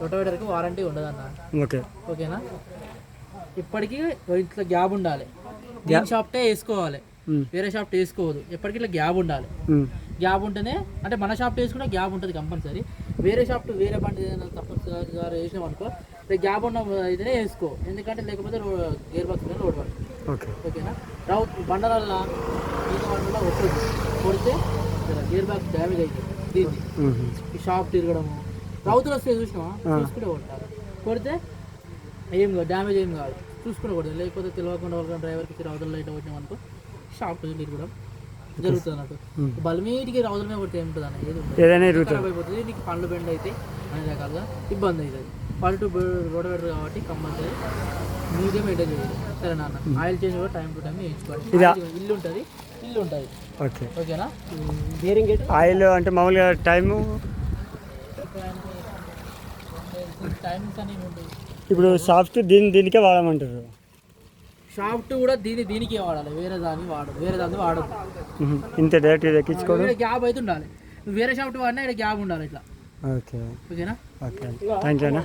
రోటోవేటర్కి warranty ఉండదు అన్న. Okay ఓకేనా. ఇప్పటికీ ఇట్లా గ్యాప్ ఉండాలి. దీని షాప్టే వేసుకోవాలి, వేరే షాప్ వేసుకోవద్దు. ఎప్పటికీ ఇట్లా గ్యాప్ ఉండాలి. గ్యాప్ ఉంటేనే అంటే మన షాప్ వేసుకుంటే గ్యాప్ ఉంటుంది కంపల్సరీ. వేరే షాప్ వేరే బండి ఏదైనా తప్పనిసరిగా వేసినాం అనుకో గ్యాప్ ఉన్న అయితేనే వేసుకో, ఎందుకంటే లేకపోతే గేర్ బాక్స్ మీద రోడ్ పడుతుంది. ఓకేనా. బండల ఈత వల్ల వస్తుంది, కొడితే గేర్ బాక్స్ డ్యామేజ్ అవుతుంది. దీన్ని ఈ షాప్ తిరగడము రౌతులు వస్తే చూసినావా చూసుకుంటే కొట్టాలి. కొడితే ఏం డ్యామేజ్ ఏం కాదు, చూసుకుని కొడతాం. లేకపోతే తెలియకుండా వాళ్ళ డ్రైవర్కి రౌతులు లైట్ కొట్టినాం అనుకో షాప్ తిరగడం జరుగుతుంది అన్నట్టు. బలమీటికి రౌతుల మీద కొడితే ఏముంటుంది అన్న, ఏది ఖరాబ్ అయిపోతుంది, నీకు పండ్లు బెండ్ అయితే అనే రకాలుగా ఇబ్బంది అవుతుంది. పల్టు రోడ్డు కాబట్టి కంపల్సరీ మీడియం మెయింటైన్ చేయాలి. సరే నాన్న. ఆయిల్ చేంజ్ కూడా టైం టు టైం వేయించుకోవాలి. ఇల్లు ఉంటుంది. ఓకేనా. ఆయిల్ అంటే మామూలుగా టైమింగ్స్ అనేవి ఉంటాయి. ఇప్పుడు సాఫ్ట్ దీనికే వాడమంటారు. సాఫ్ట్ కూడా దీనికి వాడాలి, వేరే దాన్ని వాడదు. ఇంత డైరెక్ట్ ఎక్కించుకోవడం గ్యాప్ అయితే ఉండాలి. వేరే సాఫ్ట్ వాడినా ఇక్కడ గ్యాప్ ఉండాలి ఇట్లా. ఓకేనా. థ్యాంక్ యూ అన్న.